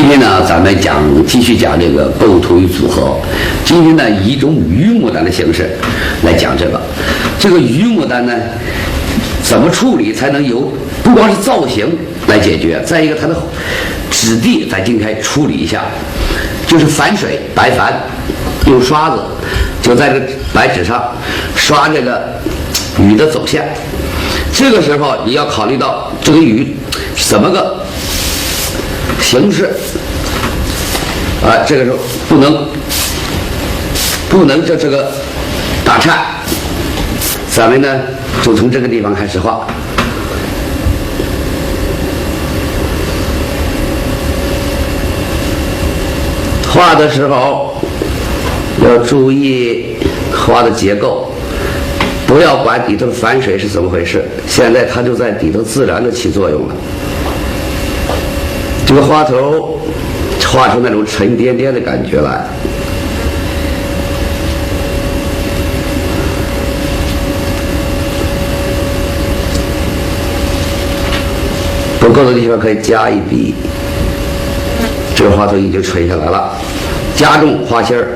今天呢，咱们继续讲这个构图与组合。今天呢，以一种榆牡丹的形式来讲这个。这个榆牡丹呢，怎么处理才能有不光是造型来解决，再一个它的质地，咱今天处理一下，就是反水白矾，用刷子就在这个白纸上刷这个雨的走向。这个时候你要考虑到这个雨怎么个形式啊，这个时候不能这个打颤，咱们呢就从这个地方开始画。画的时候要注意画的结构，不要管底头反水是怎么回事，现在它就在底头自然的起作用了。这个花头画出那种沉甸甸的感觉来，不够的地方可以加一笔。这个花头已经垂下来了，加重花心儿，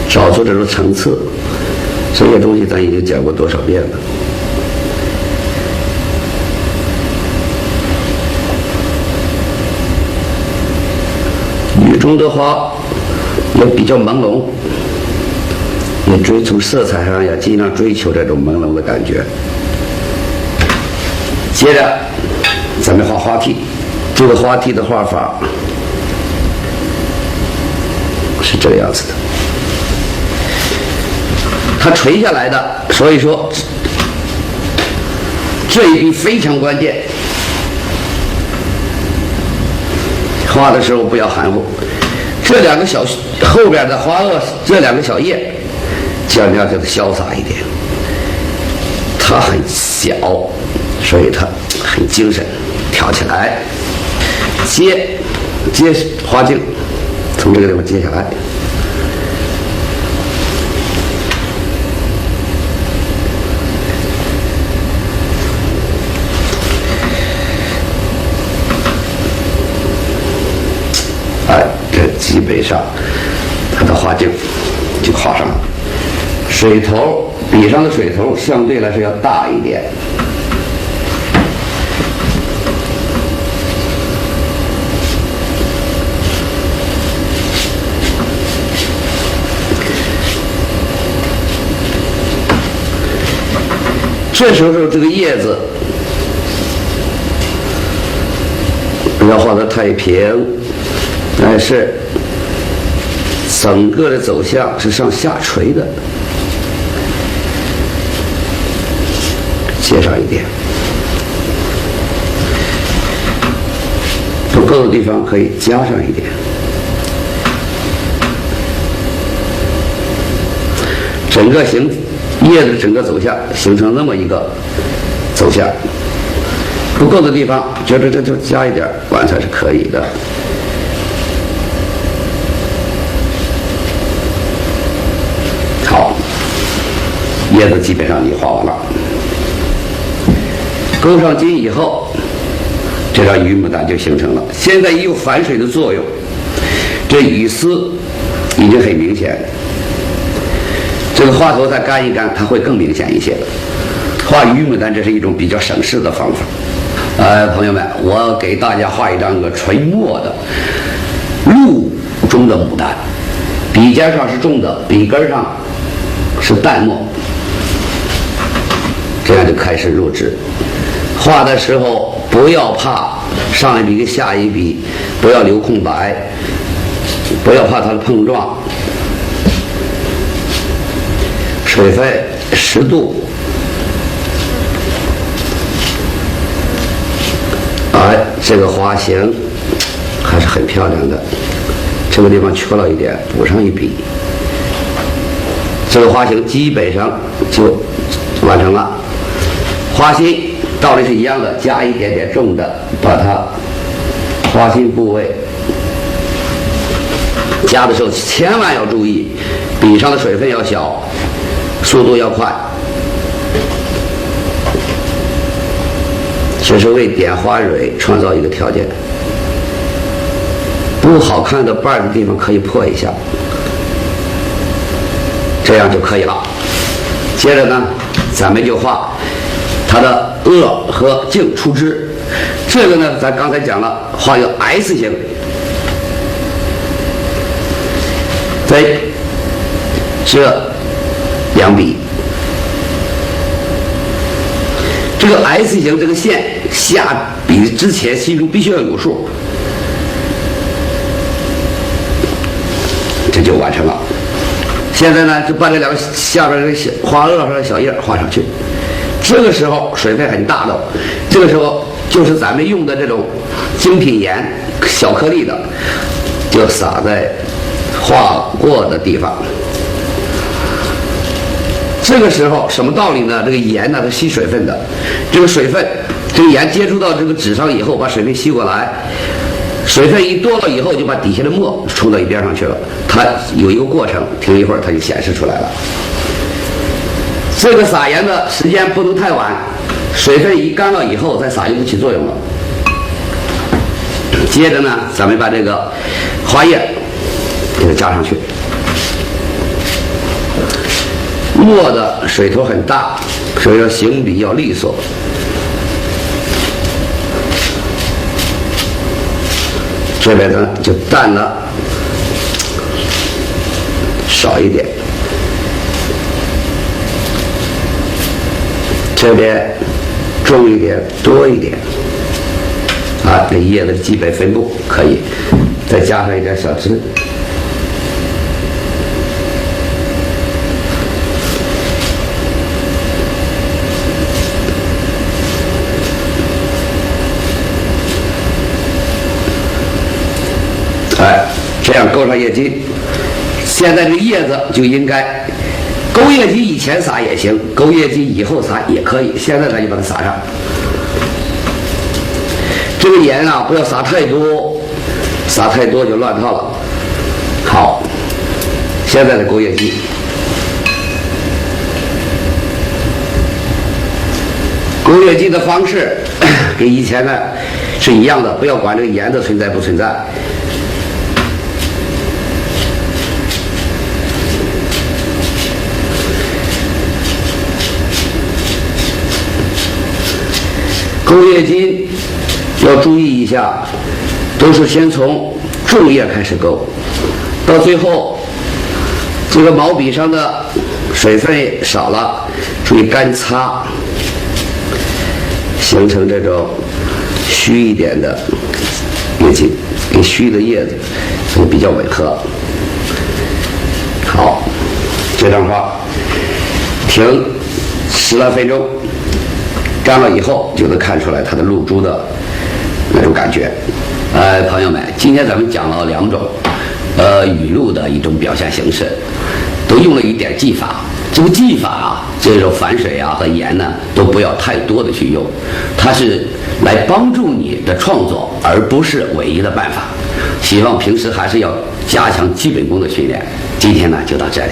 找出这种层次。这些东西咱已经讲过多少遍了。雨中的花也比较朦胧，也从色彩上也尽量追求这种朦胧的感觉。接着咱们画花蒂，这个花蒂的画法是这个样子的，它垂下来的，所以说这一笔非常关键。画的时候不要含糊，这两个小后边的花萼，这两个小叶尽量给它潇洒一点。它很小，所以它很精神，挑起来，接花茎，从这个地方接下来。这基本上它的花茎就画上了。水头笔上的水头相对来说要大一点，这时候这个叶子不要画得太平，但是整个的走向是向下垂的，接上一点，不够的地方可以加上一点。整个叶子整个走向形成那么一个走向，不够的地方觉得这就加一点完全是可以的。好，叶子基本上你画完了，勾上筋以后，这张榆牡丹就形成了。现在有反水的作用，这雨丝已经很明显。这个花头再干一干，它会更明显一些。画榆牡丹这是一种比较省事的方法。朋友们，我给大家画一张个纯墨的露中的牡丹，笔尖上是重的，笔根上是淡墨，这样就开始入纸。画的时候不要怕上一笔跟下一笔，不要留空白，不要怕它的碰撞。水分10度，这个花型还是很漂亮的。这个地方缺了一点，补上一笔，这个花型基本上就完成了。花心道理是一样的，加一点点重的，把它花心部位加的时候千万要注意，笔上的水分要小，速度要快。这是为点花蕊创造一个条件。不好看的瓣的地方可以破一下，这样就可以了。接着呢，咱们就画它的萼和茎出枝。这个呢，咱刚才讲了，画一个 S 型，在这两笔。这个 S 型这个线下笔之前心中必须要有数，这就完成了。现在呢，就把这两个下边这个花萼和小叶画上去。这个时候水分很大的，这个时候就是咱们用的这种精品盐，小颗粒的，就撒在画过的地方。这个时候什么道理呢？这个盐呢，它吸水分的，这个水分，这个盐接触到这个纸上以后，把水分吸过来，水分一多了以后，就把底下的墨冲到一边上去了。它有一个过程，停一会儿它就显示出来了。这个撒盐的时间不能太晚，水分一干了以后再撒就不起作用了。接着呢，咱们把这个花叶给它加上去。墨的水头很大，所以说行笔要利索。这边呢就淡了少一点，这边重一点多一点。啊，这叶子的基本分布可以，再加上一点小枝。这样勾上叶筋，现在这叶子就应该勾叶筋以前撒也行，勾叶筋以后撒也可以。现在咱就把它撒上。这个盐啊，不要撒太多，撒太多就乱套了。好，现在的勾叶筋，勾叶筋的方式跟以前呢是一样的，不要管这个盐的存在不存在。勾叶筋要注意一下，都是先从重叶开始勾，到最后这个毛笔上的水分少了，注意干擦，形成这种虚一点的叶筋，跟虚的叶子会比较吻合。好，这张画停10来分钟。干了以后就能看出来它的露珠的那种感觉。朋友们，今天咱们讲了2种雨露的一种表现形式，都用了一点技法。这个技法啊，这种反水啊和盐呢，都不要太多的去用，它是来帮助你的创作，而不是唯一的办法。希望平时还是要加强基本功的训练。今天呢就到这里。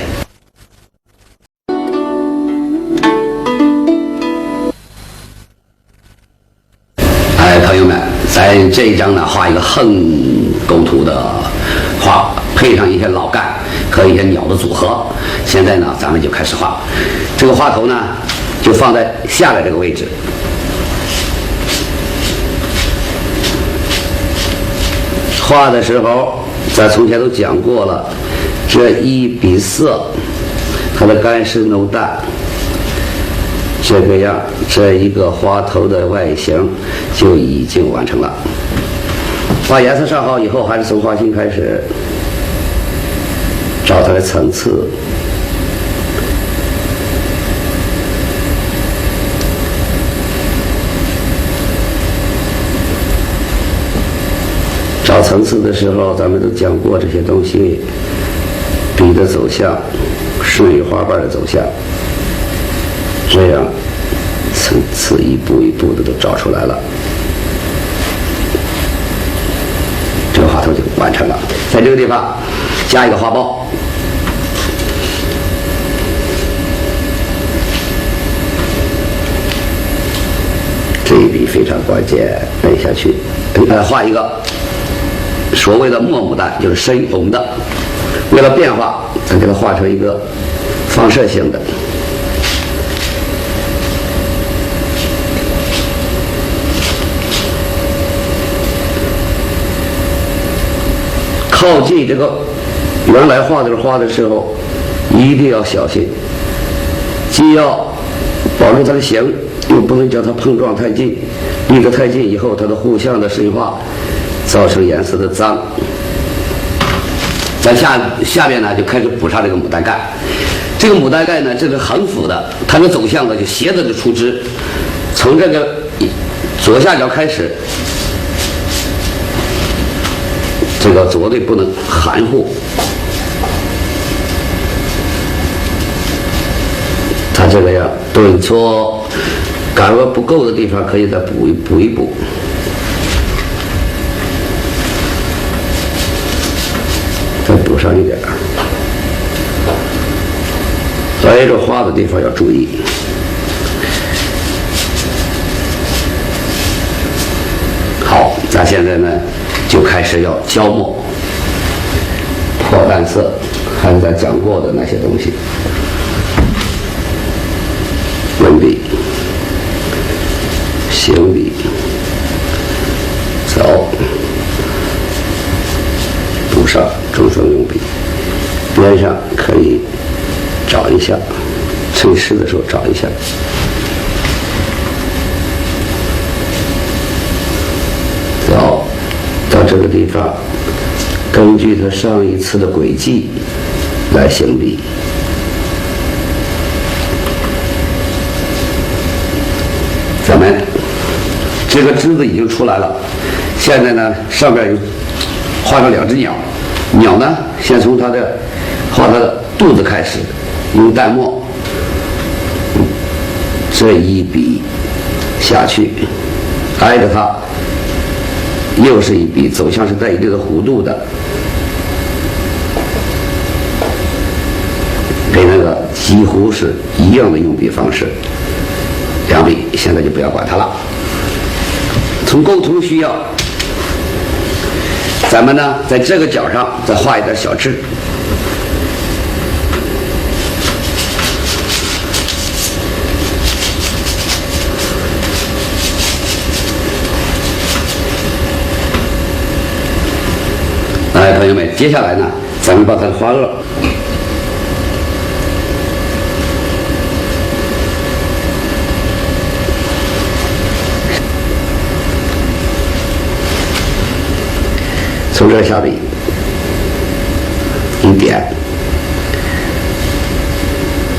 朋友们，咱这一张呢画一个横构图的画，配上一些老干和一些鸟的组合。现在呢，咱们就开始画。这个画头呢，就放在下来这个位置。画的时候，咱从前都讲过了，这一笔色，它的干湿浓淡。这个样，这一个花头的外形就已经完成了。把颜色上好以后，还是从花心开始找它的层次。找层次的时候，咱们都讲过这些东西，笔的走向，顺于花瓣的走向。这样层次一步一步的都找出来了，这个花头就完成了。在这个地方加一个花苞，这一笔非常关键摁下去，画一个所谓的墨牡丹，就是深红的。为了变化，咱给它画成一个放射性的。靠近这个原来画的花的时候，一定要小心，既要保住它的形，又不能叫它碰撞太近，离得太近以后，它的互相的深化，造成颜色的脏。咱下面呢就开始补上这个牡丹盖。这个牡丹盖呢，这是横幅的，它的走向呢就斜着的出枝，从这个左下角开始，这个绝对不能含糊。它这个样顿挫，感觉不够的地方可以再补一补。再补上一点，挨着花的地方要注意。好，咱现在呢就开始要浇墨、破淡色，还是咱讲过的那些东西。文笔、行笔、走。补上中锋用笔，边上可以找一下，趁湿的时候找一下。走到这个地方，根据它上一次的轨迹来行笔。咱们这个枝子已经出来了，现在呢上面有画上两只鸟，鸟呢先从画它的肚子开始，用淡墨这一笔下去，挨着它又是一笔，走向是带一定的弧度的，跟那个几乎是一样的用笔方式。两笔现在就不要管它了。从构图需要，咱们呢在这个角上再画一点小枝，来，朋友们，接下来呢咱们把它的花萼从这下笔一点，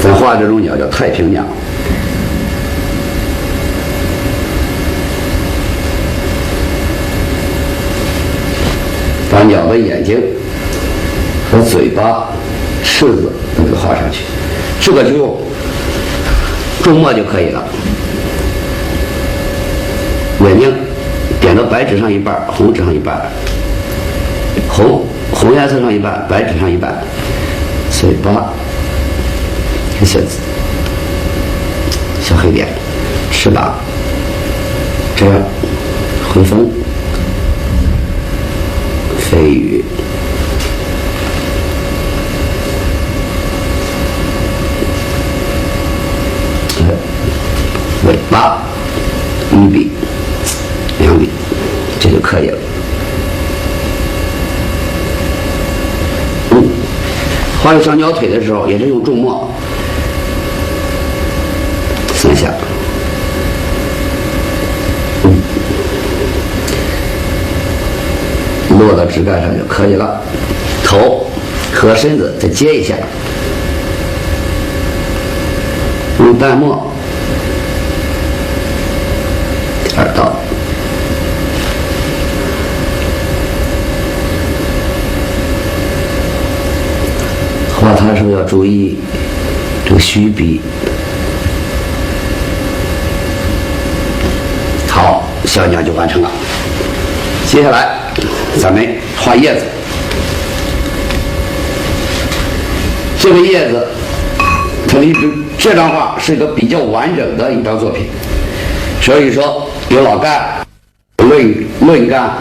咱画这种鸟叫太平鸟，把鸟的眼睛和嘴巴、翅子都给画上去，这个就用重墨就可以了。眼睛点到白纸上一半，红纸上一半，红颜色上一半，白纸上一半，嘴巴一个小黑点，翅膀这样回风飞羽，尾巴一笔两笔，这就可以了。画有小鸟腿的时候，也是用重墨3下，落到枝干上就可以了。头和身子再接一下，用淡墨2道。画它的时候要注意这个虚笔。好，小鸟就完成了。接下来咱们画叶子。这个叶子，它这张画是一个比较完整的一张作品，所以说有老干，有论干，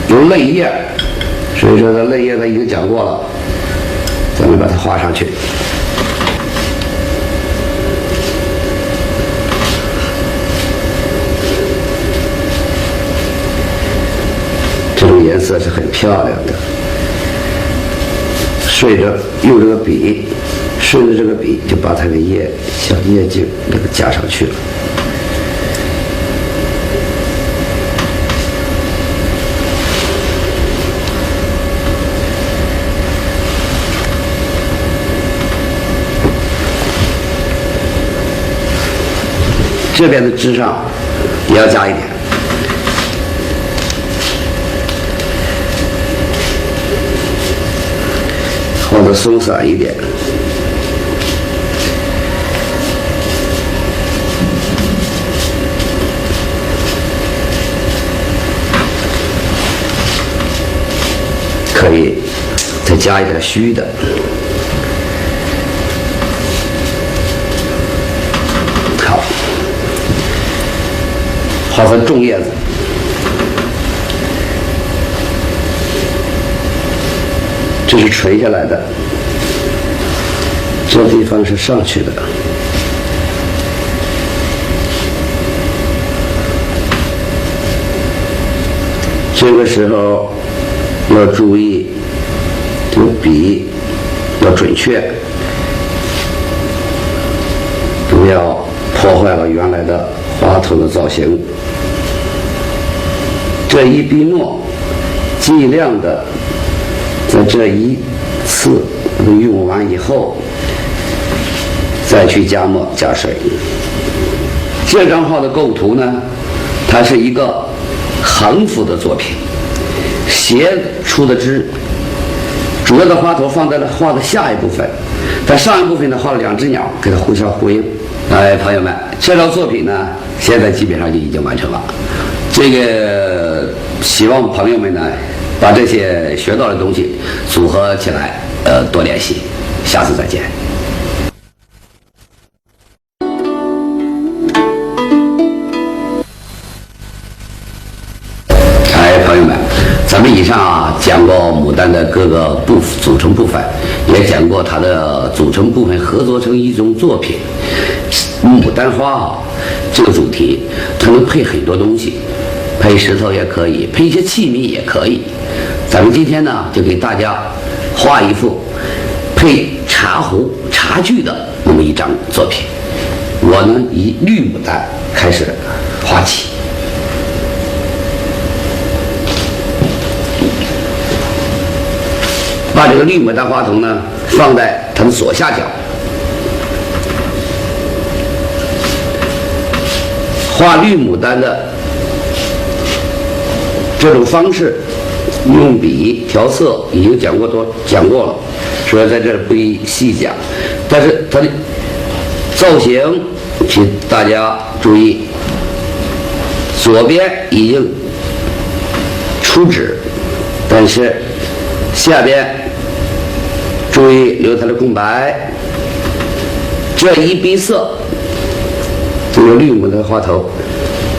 有嫩叶，所以说这嫩叶它已经讲过了，咱们把它画上去。这种颜色是很漂亮的，顺着用这个笔，顺着这个笔就把它的小叶茎给它加上去了。这边的枝上也要加一点，画的松散一点。可以再加一点虚的。好，画成重叶子。这是垂下来的，这地方是上去的。这个时候要注意，这个笔要准确，不要破坏了原来的花头的造型。这一笔墨尽量的在这一次用完以后再去加墨加水。这张画的构图呢，它是一个横幅的作品，斜出的枝，主要的花头放在了画的下一部分，在上一部分呢画了两只鸟，给它互相呼应。哎，朋友们，这张作品呢，现在基本上就已经完成了。这个希望朋友们呢，把这些学到的东西组合起来，多练习。下次再见。朋友们，咱们以上讲过牡丹的各个组成部分，也讲过它的组成部分合作成一种作品。牡丹花这个主题，它能配很多东西，配石头也可以，配一些器皿也可以。咱们今天呢，就给大家画一幅配茶壶、茶具的那么一张作品。我呢，以绿牡丹开始画起。把这个绿牡丹花筒呢放在它的左下角，画绿牡丹的这种方式，用笔调色已经讲过了，所以在这里不一细讲。但是它的造型，请大家注意，左边已经出纸，但是下边注意留它的空白，这一逼色，这个绿牡丹花头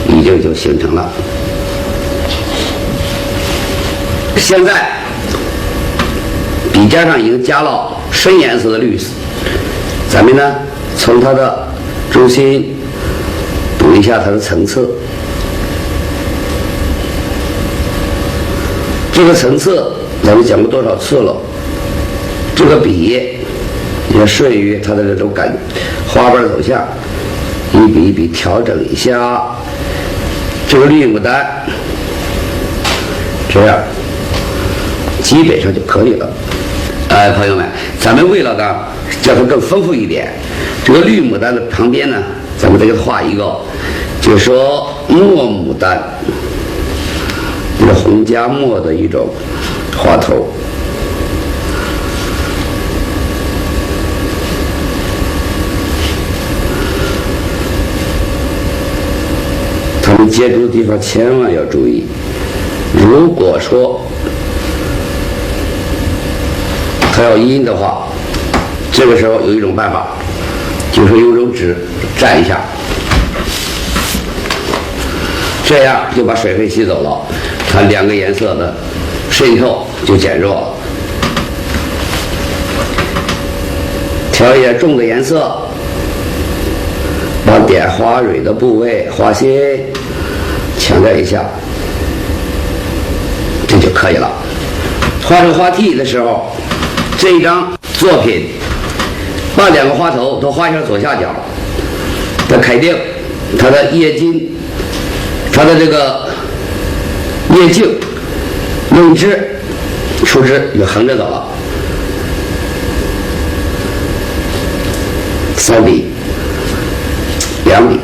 已经就形成了。现在笔尖上已经加了深颜色的绿色，咱们呢从它的中心补一下它的层次。这个层次咱们讲过多少次了？这个笔也顺于它的这种花瓣走向，一笔一笔调整一下。这个绿牡丹这样基本上就可以了。朋友们，咱们为了叫它更丰富一点，这个绿牡丹的旁边呢，咱们再给它画一个，就是说墨牡丹，一个红加墨的一种花头。它们接触的地方千万要注意，如果说它要阴的话，这个时候有一种办法，就是用这种纸蘸一下，这样就把水分吸走了，它两个颜色的渗透就减弱了。调一点重的颜色，把点花蕊的部位、花心强调一下，这就可以了。画成花蒂的时候，这一张作品把两个花头都画向左下角，的肯定它的叶茎，它的这个叶茎、嫩枝、树枝就横着走了。3笔、2笔，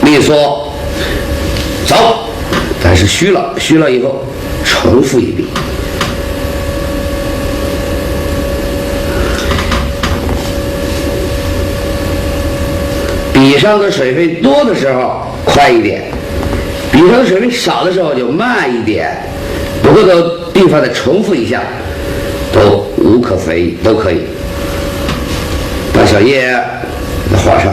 利索，走，但是虚了以后重复一笔。笔上的水分多的时候快一点，笔上的水分少的时候就慢一点，不过的地方再重复一下，都无可非议，都可以。把小叶画上，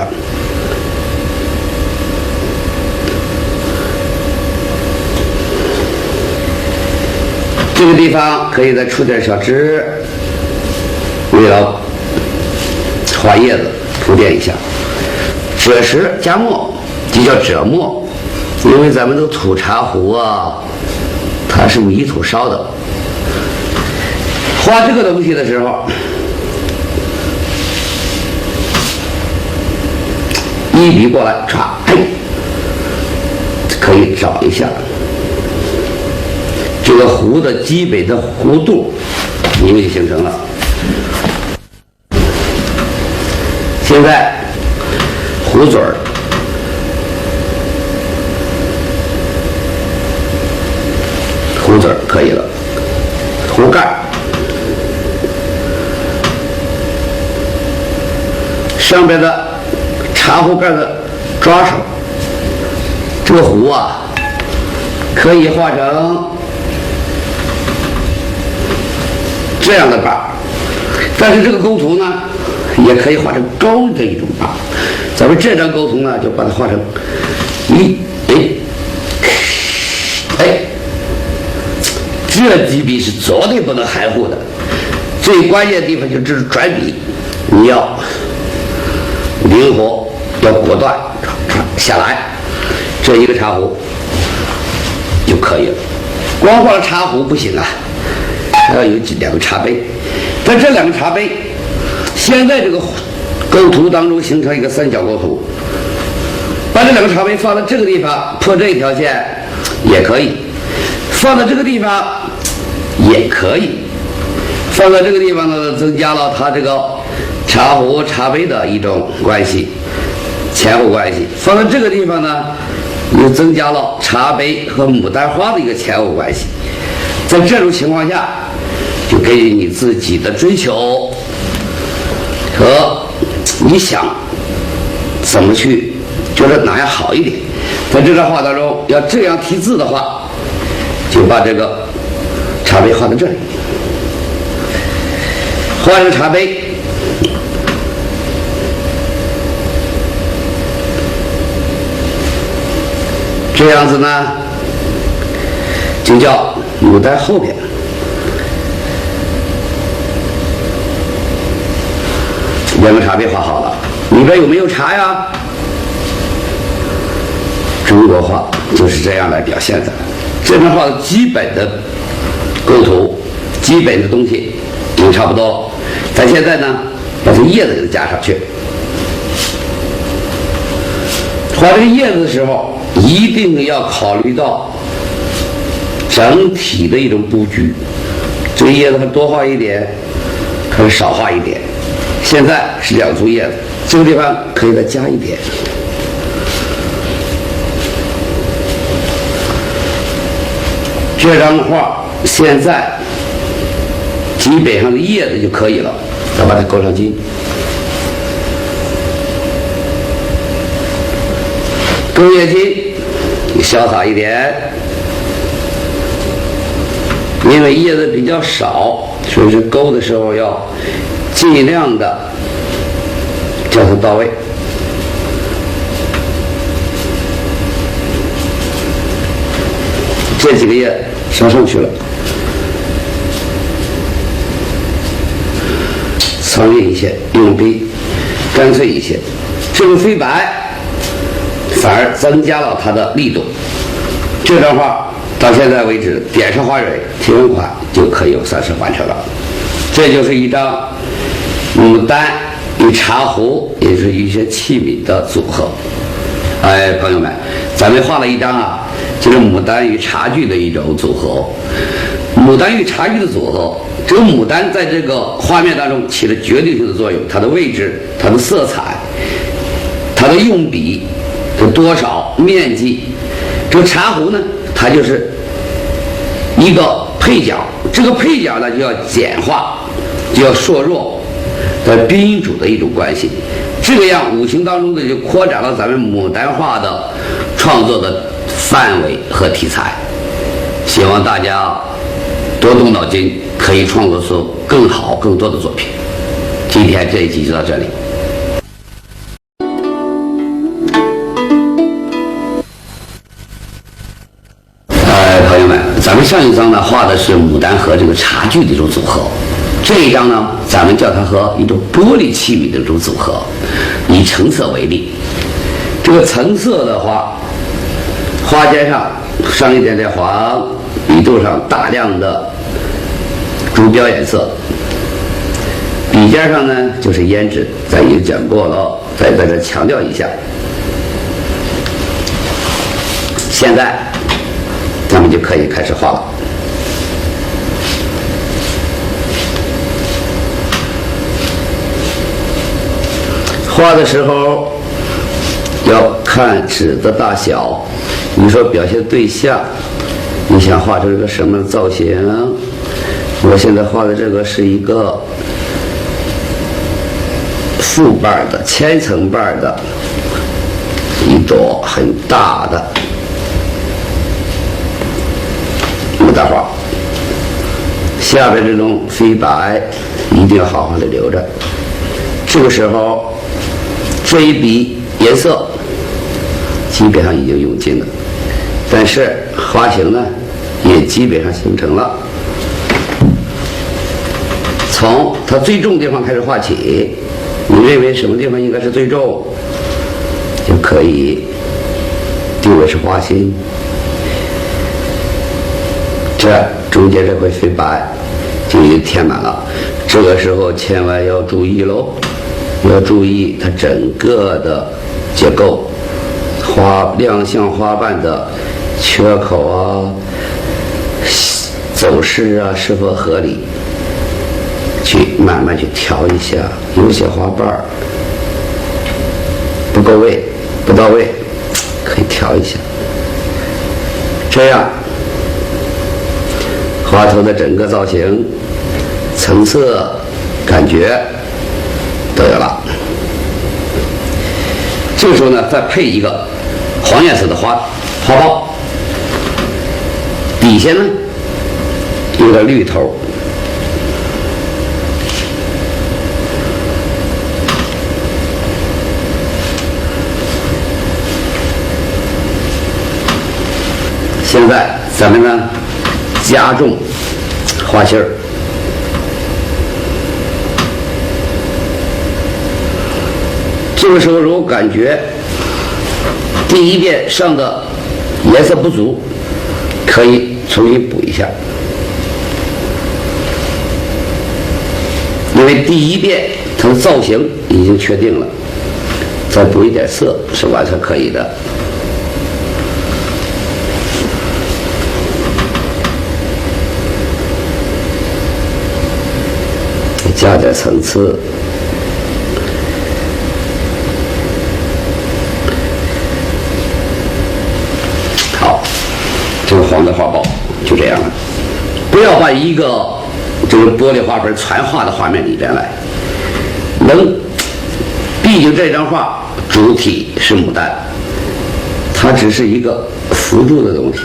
这个地方可以再出点小枝，为了画叶子铺垫一下。赭石加墨就叫赭墨，因为咱们的土茶壶啊，它是泥土烧的。画这个东西的时候，一笔过来，唰，可以找一下这个壶的基本的弧度，你们就形成了。现在壶嘴儿，壶嘴儿可以了，壶盖。上边的茶壶盖的抓手，这个壶啊，可以画成这样的把，但是这个构图呢，也可以画成高的一种把。咱们这张构图呢，就把它画成这几笔是绝对不能含糊的。最关键的地方就是转笔，你要灵活，要果断下来，这一个茶壶就可以了。光画了茶壶不行啊，还要有2个茶杯。但这2个茶杯，现在这个构图当中形成一个3角构图，把这2个茶杯放在这个地方破这一条线也可以，放在这个地方也可以，放在这个地方呢，增加了它这个茶壶、茶杯的一种关系，前后关系。放在这个地方呢，又增加了茶杯和牡丹花的一个前后关系。在这种情况下，就根据你自己的追求和你想怎么去，觉得哪样好一点。在这张画当中，要这样题字的话，就把这个茶杯画到这里，画成茶杯。这样子呢，就叫牡丹后边。2个茶杯画好了，里边有没有茶呀？中国画就是这样来表现的。这张画的基本的构图、基本的东西已经差不多了。咱现在呢，把这叶子给它加上去。画这个叶子的时候，一定要考虑到整体的一种布局。这个叶子多画一点，还是少画一点？现在是2簇叶子，这个地方可以再加一点。这张画现在基本上的叶子就可以了，再把它勾上筋。勾叶筋潇洒一点，因为叶子比较少，所以说勾的时候要尽量的叫它到位。这几个页上上去了，苍烈一些，用笔干脆一些。这个飞白反而增加了它的力度。这张画到现在为止，点上花蕊，提纹款就可以算是完成了。这就是一张牡丹与茶壶，也是一些器皿的组合。哎，朋友们，咱们画了一张啊，就是牡丹与茶具的一种组合。牡丹与茶具的组合，这个牡丹在这个画面当中起了决定性的作用，它的位置、它的色彩、它的用笔的多少、面积。这个茶壶呢，它就是一个配角，这个配角呢就要简化，就要削弱的宾主的一种关系。这个样五行当中呢，就扩展了咱们牡丹画的创作的范围和题材。希望大家多动脑筋，可以创作出更好、更多的作品。今天这一集就到这里。朋友们，咱们上一章呢画的是牡丹和这个茶具的一种组合，这一章呢咱们叫它和一种玻璃器皿的一种组合。以橙色为例，这个橙色的话，花尖上上一点点黄，笔肚上大量的朱标颜色，笔尖上呢就是胭脂，咱已经讲过了，再在这强调一下。现在咱们就可以开始画了。画的时候要看纸的大小，你说表现对象，你想画成一个什么造型？我现在画的这个是一个复瓣的、千层瓣的一朵很大的牡丹花，下边这种飞白一定要好好的留着。这个时候，这一笔颜色基本上已经用尽了，但是花型呢也基本上形成了。从它最重的地方开始画起，你认为什么地方应该是最重，就可以定为是花心。这中间这块飞白就已经填满了，这个时候千万要注意喽，要注意它整个的结构，亮相花瓣的缺口啊、走势啊是否合理，去慢慢去调一下。有些花瓣不够位、不到位，可以调一下，这样花头的整个造型、层次、感觉都有了。这个时候呢，再配一个黄颜色的花苞，底下呢有点绿头，现在咱们呢加重花心儿，这个时候如果感觉第一遍上的颜色不足，可以重新补一下，因为第一遍它的造型已经确定了，再补一点色是完全可以的。加点层次，好，这个黄的花苞就这样了。不要把一个这个玻璃花盆全画到画面里边来，毕竟这张画主体是牡丹，它只是一个辅助的东西。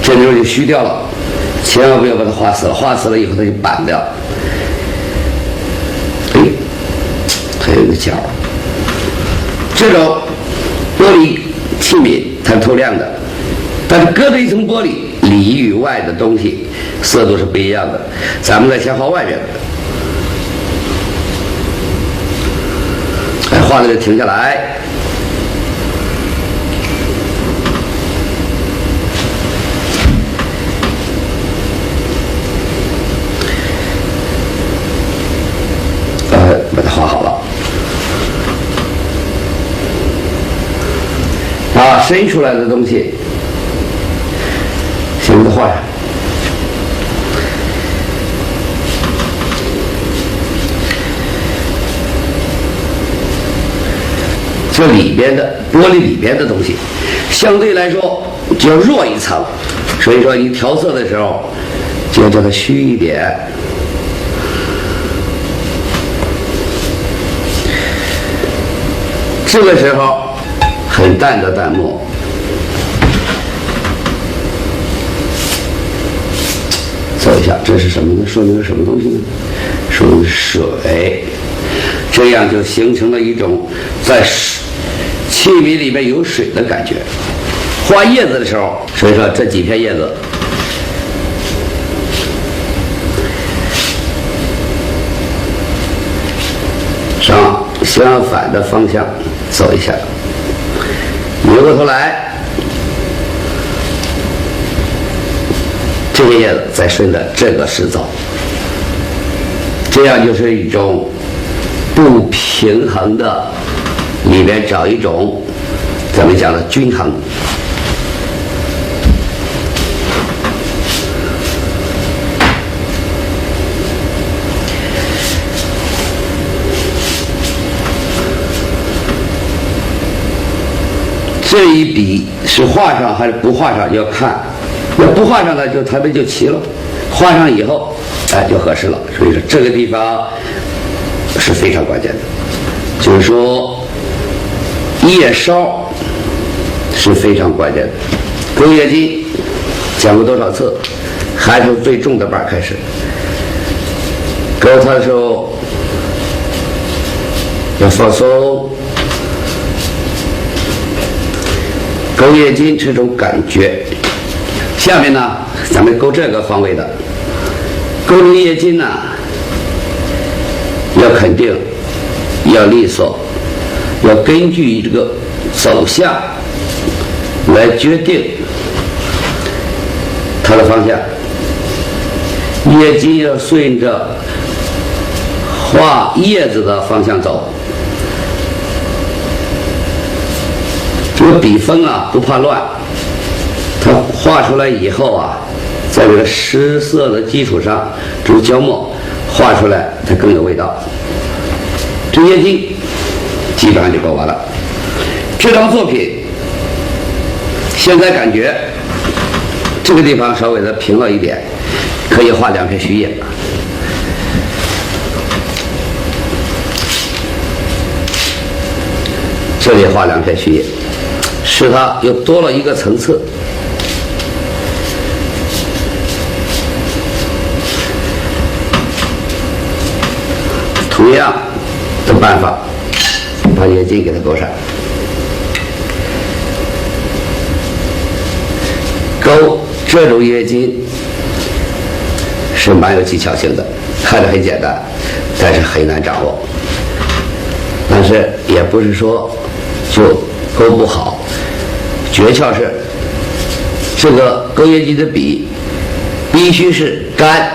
这时候就虚掉了，千万不要把它画死了，画死了以后它就板掉。还有一个角。这种玻璃器皿它是透亮的，但是隔着一层玻璃，里与外的东西色度是不一样的。咱们再先画外面的，画在这停下来。把它画好了。把伸出来的东西先给它画上。这里边的玻璃里边的东西相对来说就要弱一层，所以说你调色的时候就要叫它虚一点。这个时候很淡的淡墨，走一下，这是什么呢？说明是什么东西呢？说明是水，这样就形成了一种在器皿里面有水的感觉。画叶子的时候，所以说这几片叶子上相反的方向走一下，扭过头来，这个叶子再顺着这个势走，这样就是一种不平衡的，里面找一种咱们讲的均衡。这一笔是画上还是不画上要看，要不画上呢就它们就齐了，画上以后就合适了。所以说这个地方是非常关键的，就是说叶梢是非常关键的。勾叶筋讲过多少次，还是最重的瓣开始勾它的时候要放松。勾叶筋这种感觉，下面呢，咱们勾这个方位的，勾这个叶筋呢，要肯定，要利索，要根据这个走向来决定它的方向。叶筋要顺着画叶子的方向走。这个笔锋不怕乱，它画出来以后在这个湿色的基础上，这个胶墨画出来它更有味道。这叶筋基本上就勾完了。这张作品现在感觉这个地方稍微的平了一点，可以画2片虚叶。这里画2片虚叶，使它又多了一个层次。同样的办法，把叶筋给它勾上。勾这种叶筋是蛮有技巧性的，看着很简单，但是很难掌握。但是也不是说就勾不好，诀窍是这个勾叶筋的笔必须是干，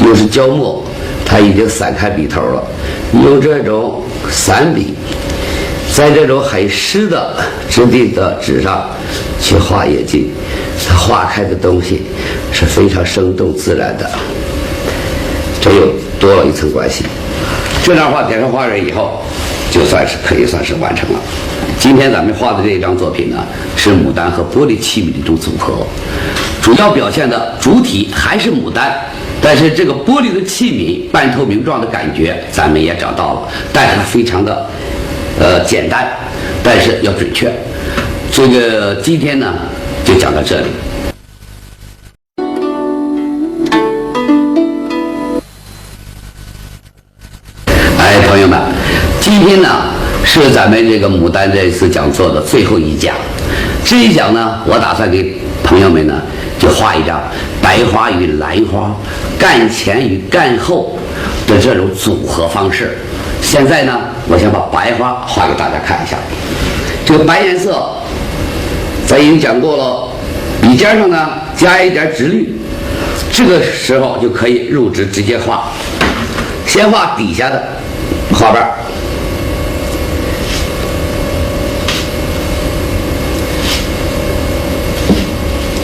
又是胶墨，它已经散开笔头了。用这种散笔，在这种很湿的质地的纸上去画叶筋，它画开的东西是非常生动自然的，这又多了一层关系。这张画点上画人以后，就可以算是完成了。今天咱们画的这张作品呢，是牡丹和玻璃器皿的一种组合，主要表现的主体还是牡丹，但是这个玻璃的器皿半透明状的感觉咱们也找到了，但是它非常的简单，但是要准确。这个今天呢就讲到这里。朋友们，今天天呢是咱们这个牡丹这次讲座的最后一讲，这一讲呢，我打算给朋友们呢就画一张白花与兰花、干前与干后的这种组合方式。现在呢，我先把白花画给大家看一下。这个白颜色，咱已经讲过了，笔尖上呢加一点直绿，这个时候就可以入纸直接画。先画底下的花瓣，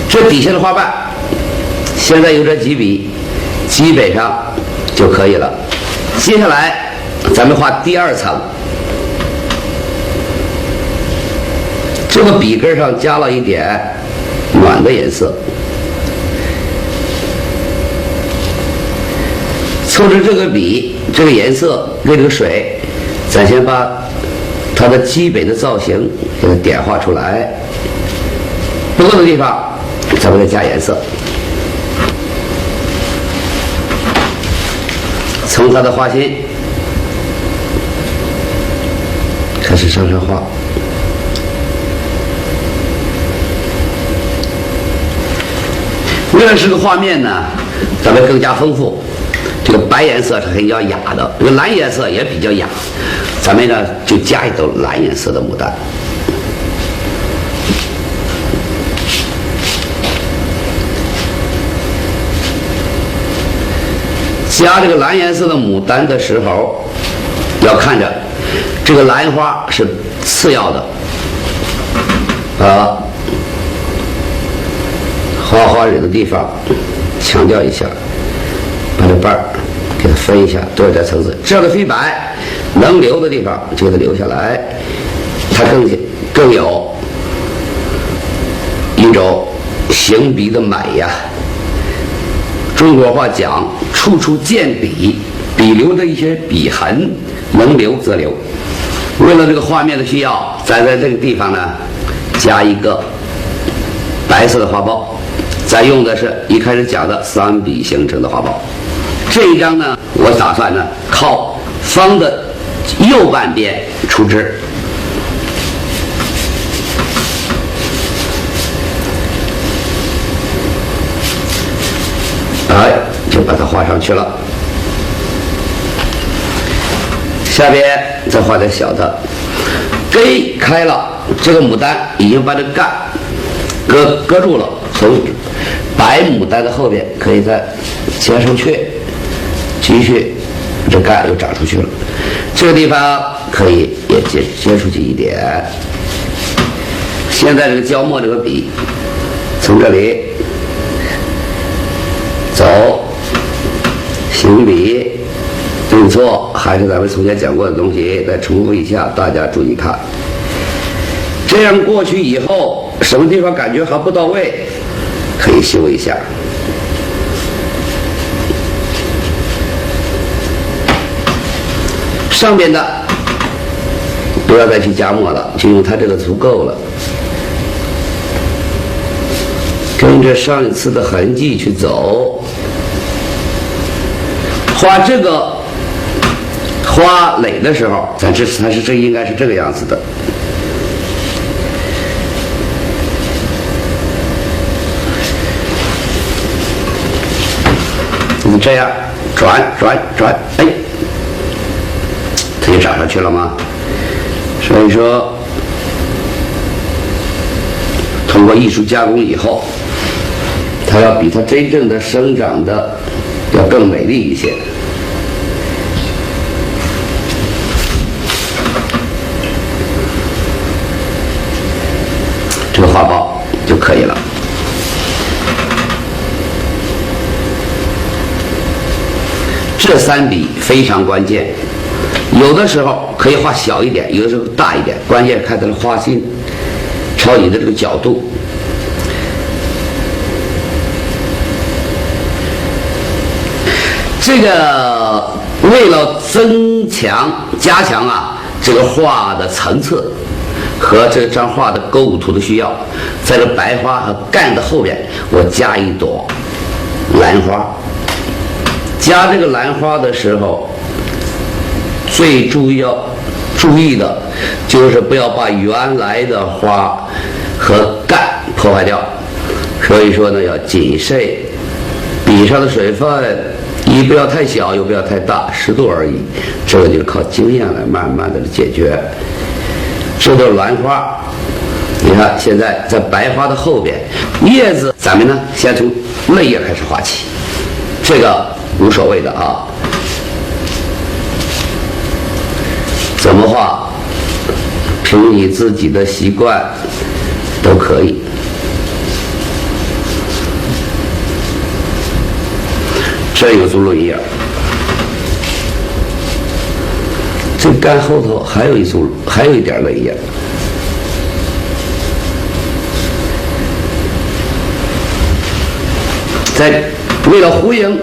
这底下的花瓣现在有这几笔，基本上就可以了。接下来咱们画第二层，这个笔根上加了一点暖的颜色，凑着这个笔这个颜色跟这个水，咱先把它的基本的造型给它点画出来，不够的地方咱们再加颜色，从它的花心开始上画。为了这个画面呢，咱们更加丰富。这个白颜色是比较雅的，这个蓝颜色也比较雅，咱们呢就加一朵蓝颜色的牡丹。加这个蓝颜色的牡丹的时候，要看着这个兰花是次要的，花花蕊的地方强调一下，把这瓣儿给它分一下，多一点层次，这样的飞白能留的地方就给它留下来，它更有一种行笔的美呀。中国话讲处处见笔，笔留的一些笔痕，能留则留。为了这个画面的需要，咱在这个地方呢加一个白色的花苞，咱用的是一开始讲的3笔形成的花苞。这一张呢，我打算呢靠方的右半边出枝，就把它画上去了。下边再画点小的，根开了，这个牡丹已经把这干搁住了，从白牡丹的后边可以再接上去，继续这干又长出去了。这个地方可以也接出去一点。现在这个焦墨这个笔从这里走，行笔对错还是咱们从前讲过的东西，再重复一下，大家注意看。这样过去以后，什么地方感觉还不到位，可以修一下。上边的不要再去加墨了，就用它这个足够了。跟着上一次的痕迹去走，画这个花蕾的时候，咱这应该是这个样子的。你这样转，哎，它就长上去了吗？所以说，通过艺术加工以后，它要比它真正的生长的要更美丽一些。这个花苞就可以了。这3笔非常关键，有的时候可以画小一点，有的时候大一点，关键看它的花心朝你的这个角度。这个为了加强这个画的层次和这张画的构图的需要，在这白花和干的后边，我加一朵兰花。加这个兰花的时候，最注注意的就是不要把原来的花和干破坏掉。所以说呢，要谨慎，笔上的水分也不要太小，又不要太大，适度而已。这个就是靠经验来慢慢的解决。这都是兰花，你看现在在白花的后边，叶子咱们呢先从嫩叶开始画起，这个无所谓的啊。怎么画，凭你自己的习惯都可以。这有组嫩叶，这干后头还有一点嫩叶。在为了呼应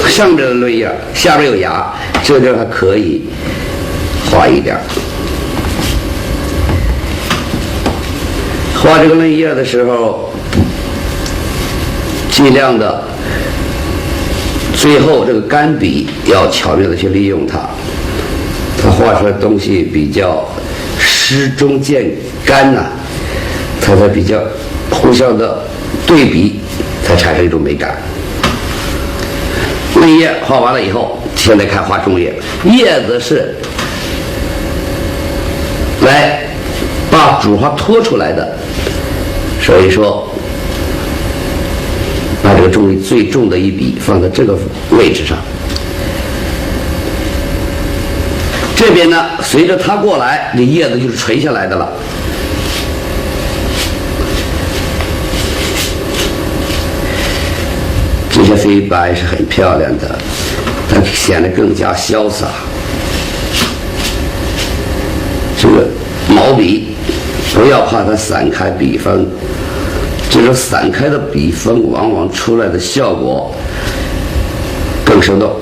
上面的嫩叶，下面有芽，这地方还可以画一点。画这个嫩叶的时候，尽量的最后这个干笔要巧妙的去利用它，它画出来的东西比较湿中见干呐，它才比较互相的对比，才产生一种美感。嫩叶画完了以后，现在看画中叶，叶子是来把主花拖出来的，所以说把这个重力最重的一笔放在这个位置上。这边呢，随着它过来，这叶子就是垂下来的了。这些飞白是很漂亮的，它显得更加潇洒。这个毛笔不要怕它散开笔锋，这种散开的笔锋往往出来的效果更生动。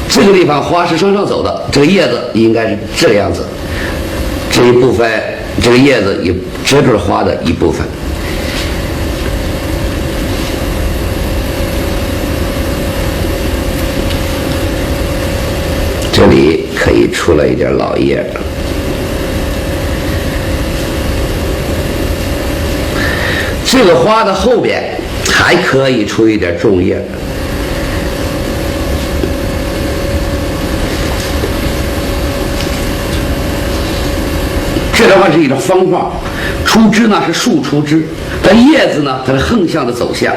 这个地方花是向上走的，这个叶子应该是这个样子，这一部分这个叶子也遮住了花的一部分。这里可以出来一点老叶，这个花的后边还可以出一点重叶。这的话是一种方画，出枝呢是竖出枝，但叶子呢它是横向的走向，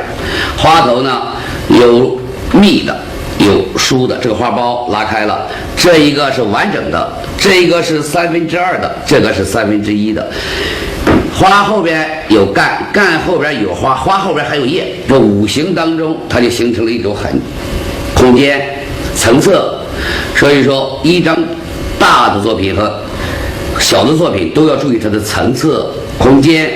花头呢有密的有疏的，这个花苞拉开了，这一个是完整的，这一个是2/3的，这个是1/3的。花后边有干，干后边有花，花后边还有叶，这五行当中它就形成了一种很空间层次。所以说一张大的作品和小的作品都要注意它的层次、空间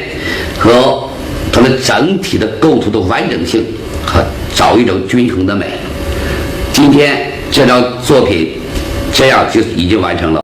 和它的整体的构图的完整性，和找一种均衡的美。今天这张作品这样就已经完成了。